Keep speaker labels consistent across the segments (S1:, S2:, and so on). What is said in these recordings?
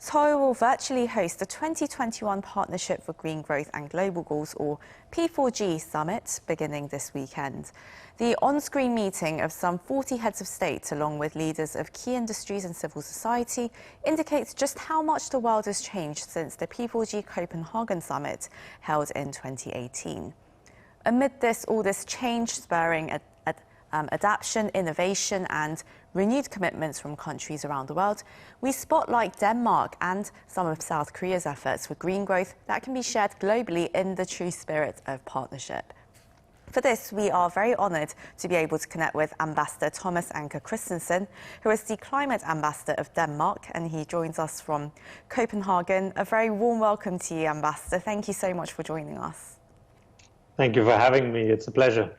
S1: Seoul will virtually host the 2021 Partnership for Green Growth and Global Goals, or P4G Summit, beginning this weekend. The on-screen meeting of some 40 heads of state, along with leaders of key industries and civil society, indicates just how much the world has changed since the P4G Copenhagen Summit held in 2018. Amid all this change, spurring adaption, innovation and renewed commitments from countries around the world, we spotlight Denmark and some of South Korea's efforts for green growth that can be shared globally in the true spirit of partnership. For this, we are very honoured to be able to connect with Ambassador Tomas Anker Christensen, who is the Climate Ambassador of Denmark, and he joins us from Copenhagen. A very warm welcome to you, Ambassador. Thank you so much for joining us.
S2: Thank you for having me. It's a pleasure.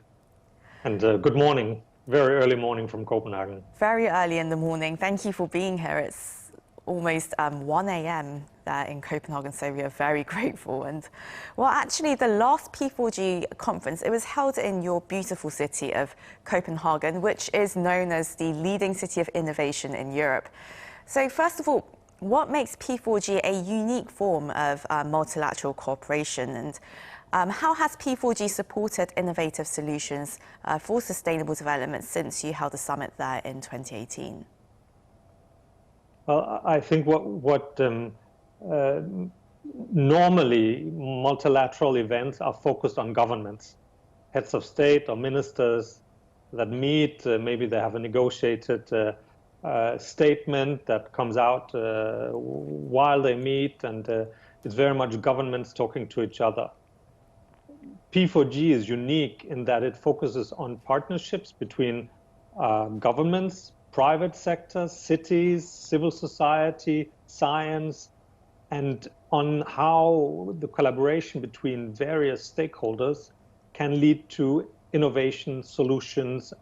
S2: And good morning, very early morning from Copenhagen.
S1: Very early in the morning. Thank you for being here. It's almost 1 a.m. there in Copenhagen, so we are very grateful. And well, actually, the last P4G conference, it was held in your beautiful city of Copenhagen, which is known as the leading city of innovation in Europe. So first of all, what makes P4G a unique form of multilateral cooperation, and how has P4G supported innovative solutions for sustainable development since you held the summit there in 2018?
S2: Well, I think what normally multilateral events are focused on governments, heads of state or ministers that meet. Maybe they have a negotiated statement that comes out while they meet, and it's very much governments talking to each other. P4G is unique in that it focuses on partnerships between governments, private sectors, cities, civil society, science, and on how the collaboration between various stakeholders can lead to innovation, solutions,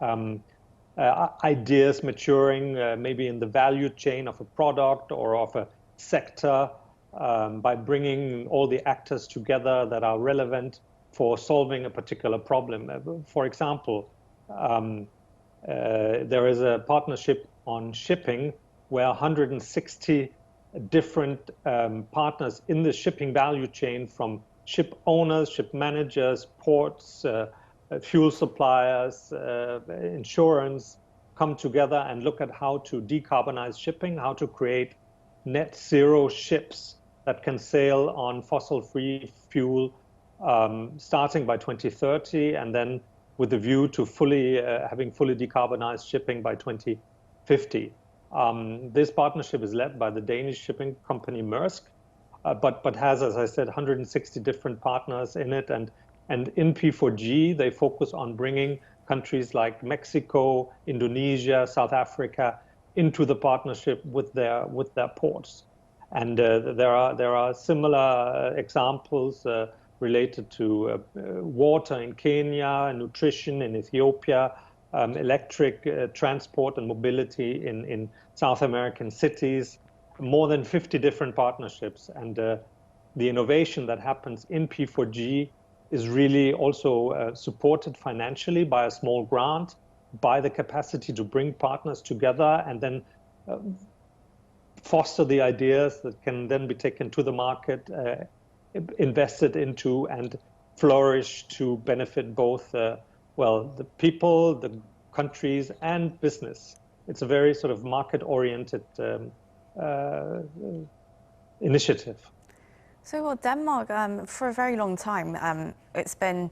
S2: ideas maturing maybe in the value chain of a product or of a sector by bringing all the actors together that are relevant for solving a particular problem. For example, there is a partnership on shipping where 160 different partners in the shipping value chain, from ship owners, ship managers, ports, fuel suppliers, insurance, come together and look at how to decarbonize shipping, how to create net zero ships that can sail on fossil-free fuel starting by 2030, and then with the view to having fully decarbonized shipping by 2050. This partnership is led by the Danish shipping company Maersk, but has, as I said, 160 different partners in it. And in P4G, they focus on bringing countries like Mexico, Indonesia, South Africa into the partnership with their ports. And there are similar examples related to water in Kenya, nutrition in Ethiopia, electric transport and mobility in South American cities, more than 50 different partnerships. And the innovation that happens in P4G is really also supported financially by a small grant, by the capacity to bring partners together and then foster the ideas that can then be taken to the market, invested into and flourish to benefit both, the people, the countries, and business. It's a very sort of market-oriented initiative.
S1: So, well, Denmark, for a very long time, it's been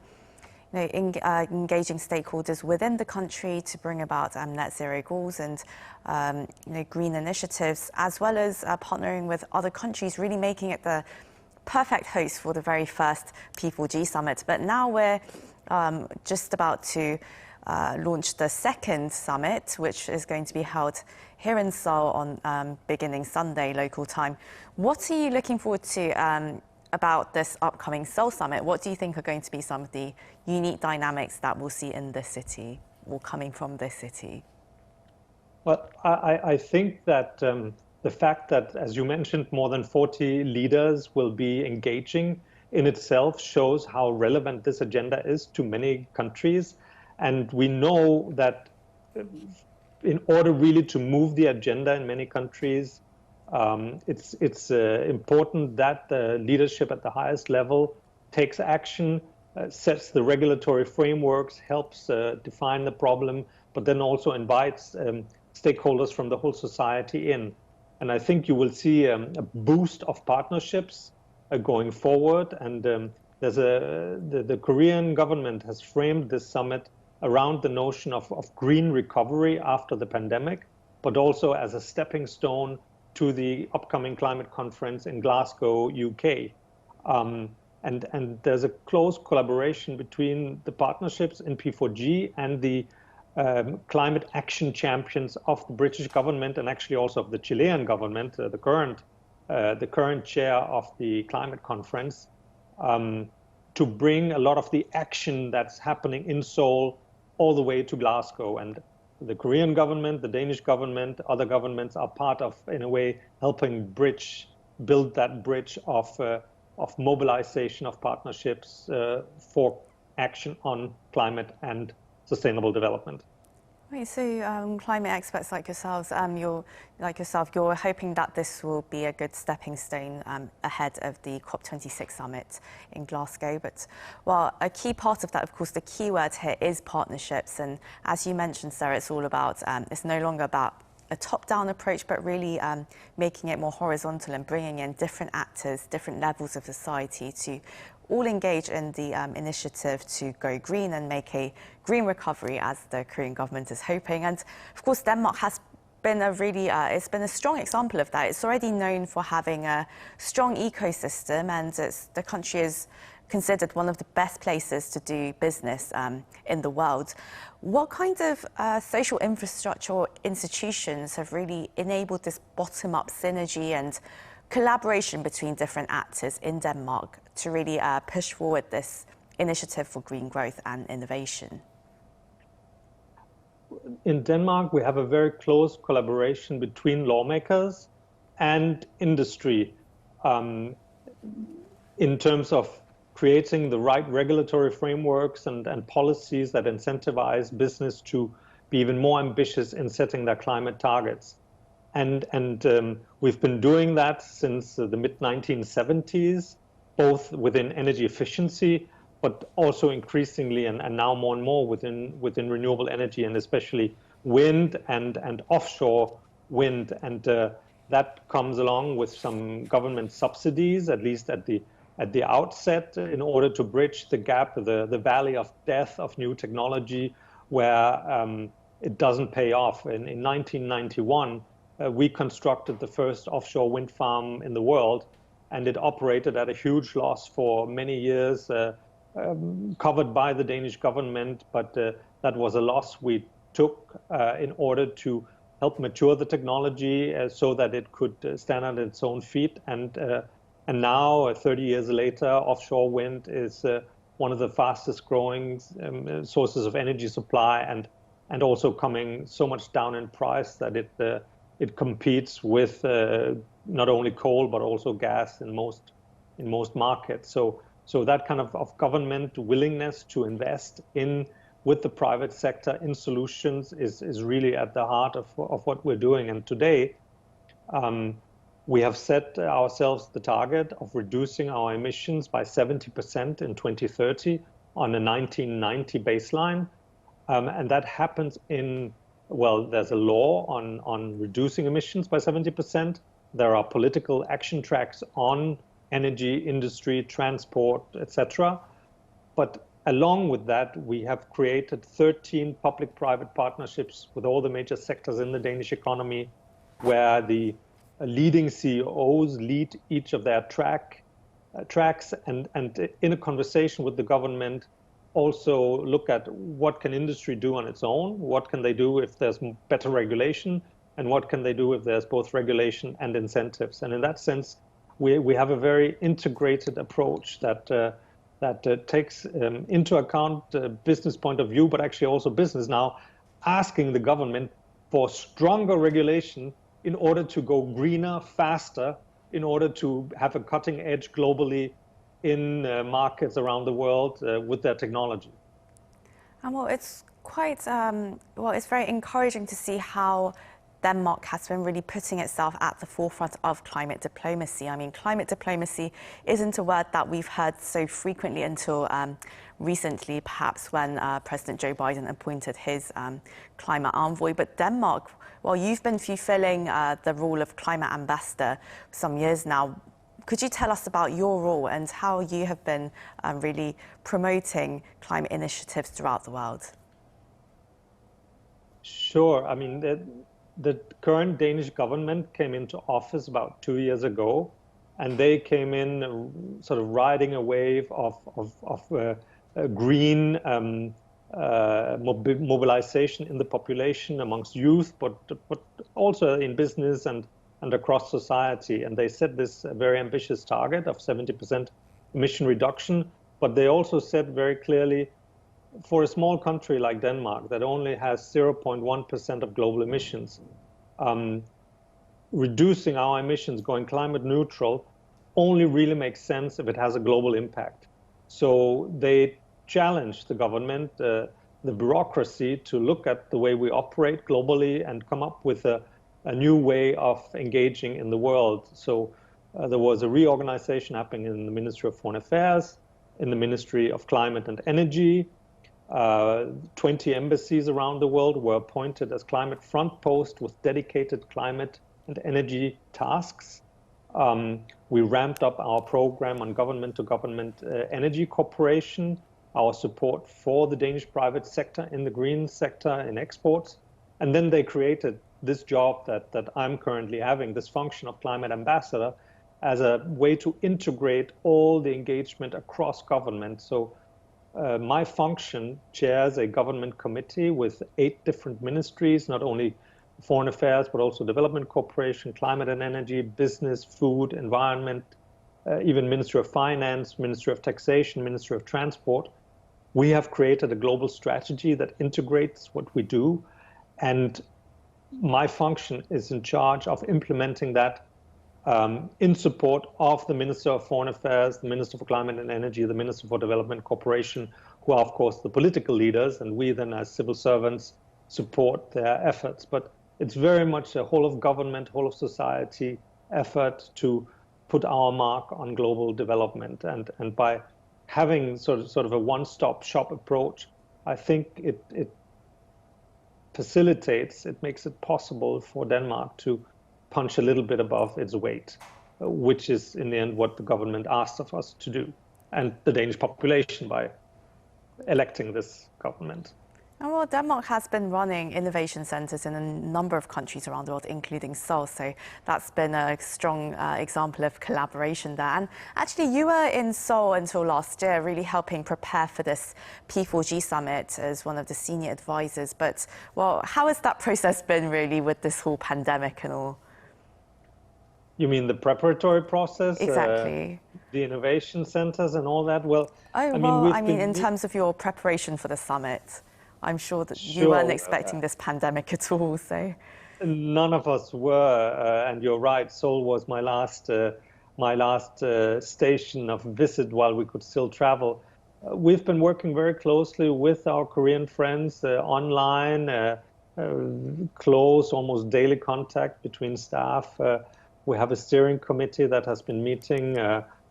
S1: engaging stakeholders within the country to bring about net zero goals and green initiatives, as well as partnering with other countries, really making it the perfect host for the very first P4G summit. But now we're just about to launch the second summit, which is going to be held here in Seoul on beginning Sunday local time. What are you looking forward to about this upcoming Seoul summit? What do you think are going to be some of the unique dynamics that we'll see in this city or coming from this city?
S2: Well, I think that the fact that, as you mentioned, more than 40 leaders will be engaging in itself shows how relevant this agenda is to many countries. And we know that in order really to move the agenda in many countries, It's important that the leadership at the highest level takes action, sets the regulatory frameworks, helps define the problem, but then also invites stakeholders from the whole society in. And I think you will see a boost of partnerships going forward. And the Korean government has framed this summit around the notion of green recovery after the pandemic, but also as a stepping stone to the upcoming climate conference in Glasgow, UK. And there's a close collaboration between the partnerships in P4G and the climate action champions of the British government and actually also of the Chilean government, the current chair of the climate conference, to bring a lot of the action that's happening in Seoul all the way to Glasgow. And the Korean government, the Danish government, other governments are part of, in a way, helping build that bridge of mobilization of partnerships for action on climate and sustainable development.
S1: Right, so climate experts like yourselves, you're hoping that this will be a good stepping stone ahead of the COP26 summit in Glasgow. But well, a key part of that, of course, the key word here is partnerships. And as you mentioned, Sarah, it's all about, it's no longer about a top-down approach, but really making it more horizontal and bringing in different actors, different levels of society to all engage in the initiative to go green and make a green recovery, as the Korean government is hoping. And of course, Denmark has been it's been a strong example of that. It's already known for having a strong ecosystem, and the country is considered one of the best places to do business in the world. What kind of social infrastructure or institutions have really enabled this bottom-up synergy and collaboration between different actors in Denmark to really push forward this initiative for green growth and innovation?
S2: In Denmark, we have a very close collaboration between lawmakers and industry in terms of creating the right regulatory frameworks and policies that incentivize business to be even more ambitious in setting their climate targets. And we've been doing that since the mid-1970s, both within energy efficiency, but also increasingly and now more and more within renewable energy, and especially wind and offshore wind. And that comes along with some government subsidies, at least at the outset, in order to bridge the gap, the valley of death of new technology, where it doesn't pay off. In 1991, we constructed the first offshore wind farm in the world, and it operated at a huge loss for many years, covered by the Danish government, but that was a loss we took in order to help mature the technology so that it could stand on its own feet. And now, 30 years later, offshore wind is one of the fastest growing sources of energy supply, and also coming so much down in price that it competes with not only coal but also gas in most markets. So that kind of government willingness to invest with the private sector in solutions is really at the heart of what we're doing. And today, we have set ourselves the target of reducing our emissions by 70% in 2030 on a 1990 baseline. And that happens there's a law on reducing emissions by 70%. There are political action tracks on energy, industry, transport, etc. But along with that, we have created 13 public-private partnerships with all the major sectors in the Danish economy, where the leading CEOs lead each of their tracks, and in a conversation with the government, also look at what can industry do on its own, what can they do if there's better regulation, and what can they do if there's both regulation and incentives. And in that sense, we have a very integrated approach that takes into account business point of view, but actually also business now asking the government for stronger regulation in order to go greener, faster, in order to have a cutting edge globally in markets around the world with their technology.
S1: And well, it's quite, it's very encouraging to see how Denmark has been really putting itself at the forefront of climate diplomacy. I mean, climate diplomacy isn't a word that we've heard so frequently until recently, perhaps when President Joe Biden appointed his climate envoy. But Denmark, well, you've been fulfilling the role of climate ambassador for some years now. Could you tell us about your role and how you have been really promoting climate initiatives throughout the world?
S2: Sure. I mean, the current Danish government came into office about 2 years ago, and they came in sort of riding a wave of green mobilization in the population amongst youth, but also in business and across society. And they set this very ambitious target of 70% emission reduction, but they also said very clearly, for a small country like Denmark that only has 0.1% of global emissions, reducing our emissions, going climate neutral, only really makes sense if it has a global impact. So they challenged the government, the bureaucracy, to look at the way we operate globally and come up with a new way of engaging in the world. So there was a reorganization happening in the Ministry of Foreign Affairs, in the Ministry of Climate and Energy. 20 embassies around the world were appointed as climate front posts with dedicated climate and energy tasks. We ramped up our program on government-to-government energy cooperation, our support for the Danish private sector in the green sector in exports. And then they created this job that I'm currently having, this function of climate ambassador, as a way to integrate all the engagement across government. So my function chairs a government committee with 8 different ministries, not only foreign affairs, but also development cooperation, climate and energy, business, food, environment, even Ministry of Finance, Ministry of Taxation, Ministry of Transport. We have created a global strategy that integrates what we do. And my function is in charge of implementing that in support of the Minister of Foreign Affairs, the Minister for Climate and Energy, the Minister for Development Cooperation, who are, of course, the political leaders, and we then, as civil servants, support their efforts. But it's very much a whole of government, whole of society effort to put our mark on global development. And by having sort of a one-stop shop approach, I think it facilitates, it makes it possible for Denmark to punch a little bit above its weight, which is in the end what the government asked of us to do, and the Danish population by electing this government.
S1: And well, Denmark has been running innovation centres in a number of countries around the world, including Seoul. So that's been a strong example of collaboration there. And actually, you were in Seoul until last year, really helping prepare for this P4G Summit as one of the senior advisors. But, well, how has that process been really with this whole pandemic and all?
S2: You mean the preparatory process?
S1: Exactly.
S2: The innovation centres and all that? Well,
S1: I mean, in terms of your preparation for the summit. I'm sure that you weren't expecting this pandemic at all, so.
S2: None of us were, and you're right. Seoul was my last station of visit while we could still travel. We've been working very closely with our Korean friends online, close, almost daily contact between staff. We have a steering committee that has been meeting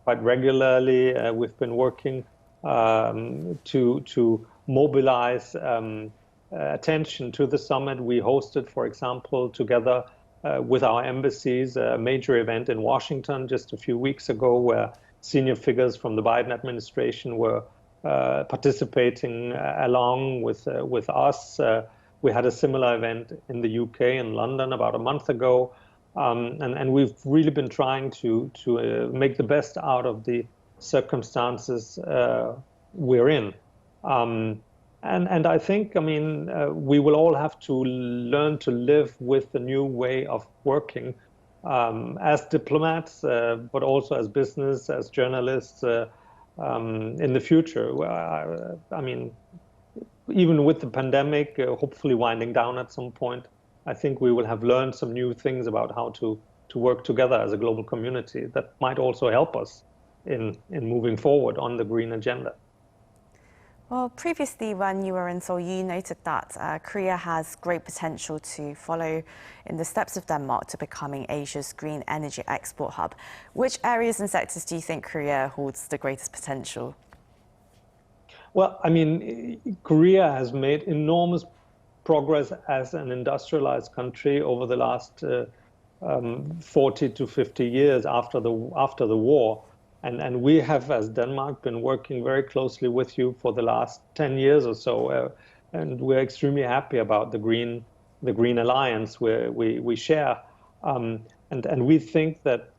S2: quite regularly. We've been working to mobilize attention to the summit. We hosted, for example, together with our embassies, a major event in Washington just a few weeks ago where senior figures from the Biden administration were participating along with us. We had a similar event in the UK, in London, about a month ago. And we've really been trying to make the best out of the circumstances we're in. And I think, we will all have to learn to live with the new way of working as diplomats, but also as business, as journalists in the future. Even with the pandemic, hopefully winding down at some point, I think we will have learned some new things about how to work together as a global community that might also help us in moving forward on the green agenda.
S1: Well, previously when you were in Seoul, you noted that Korea has great potential to follow in the steps of Denmark to becoming Asia's green energy export hub. Which areas and sectors do you think Korea holds the greatest potential?
S2: Well, I mean, Korea has made enormous progress as an industrialized country over the last 40 to 50 years after the war. And we have, as Denmark, been working very closely with you for the last 10 years or so. And we're extremely happy about the Green Alliance where we share. And we think that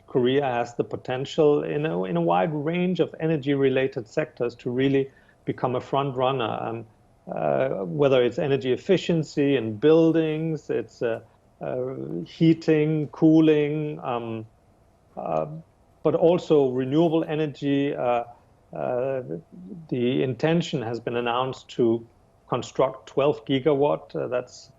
S2: Korea has the potential in a wide range of energy-related sectors to really become a front runner. Whether it's energy efficiency in buildings, it's heating, cooling, but also renewable energy. The intention has been announced to construct 12 gigawatt. That's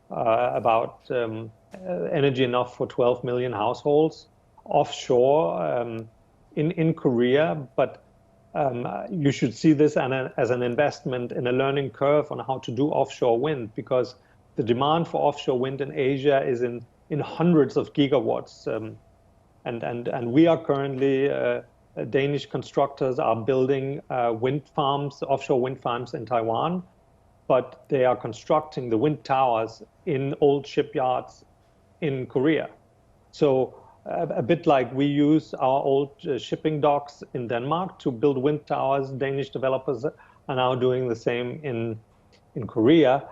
S2: about energy enough for 12 million households offshore in Korea. But you should see this as an investment in a learning curve on how to do offshore wind, because the demand for offshore wind in Asia is in hundreds of gigawatts. And we are currently, Danish constructors are building wind farms, offshore wind farms in Taiwan, but they are constructing the wind towers in old shipyards in Korea. So a bit like we use our old shipping docks in Denmark to build wind towers, Danish developers are now doing the same in Korea.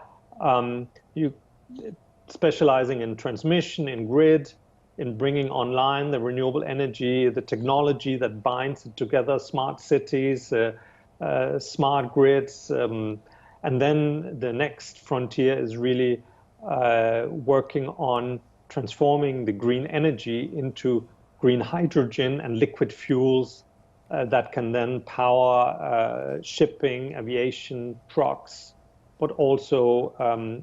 S2: Specializing in transmission, in grid, in bringing online the renewable energy, the technology that binds it together, smart cities, smart grids. And then the next frontier is really working on transforming the green energy into green hydrogen and liquid fuels that can then power shipping, aviation, trucks, but also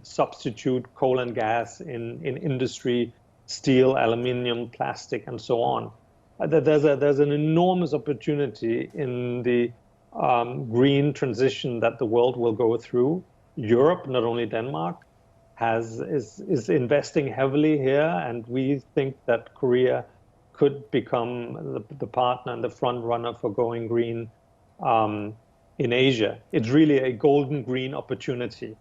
S2: substitute coal and gas in industry, steel, aluminium, plastic, and so on. There's an enormous opportunity in the green transition that the world will go through. Europe, not only Denmark, is investing heavily here, and we think that Korea could become the partner and the front runner for going green in Asia. It's really a golden green opportunity.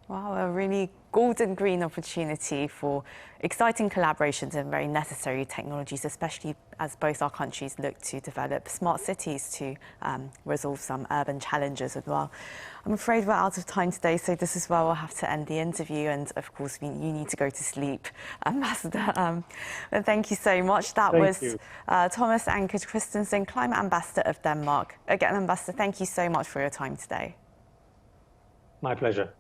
S1: Wow, a really golden green opportunity for exciting collaborations and very necessary technologies, especially as both our countries look to develop smart cities to resolve some urban challenges as well. I'm afraid we're out of time today, so this is where we'll have to end the interview. And of course, you need to go to sleep, Ambassador. And thank you so much. That was Tomas Anker Christensen, Climate Ambassador of Denmark. Again, Ambassador, thank you so much for your time today.
S2: My pleasure.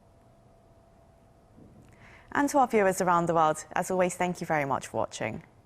S1: And to our viewers around the world, as always, thank you very much for watching.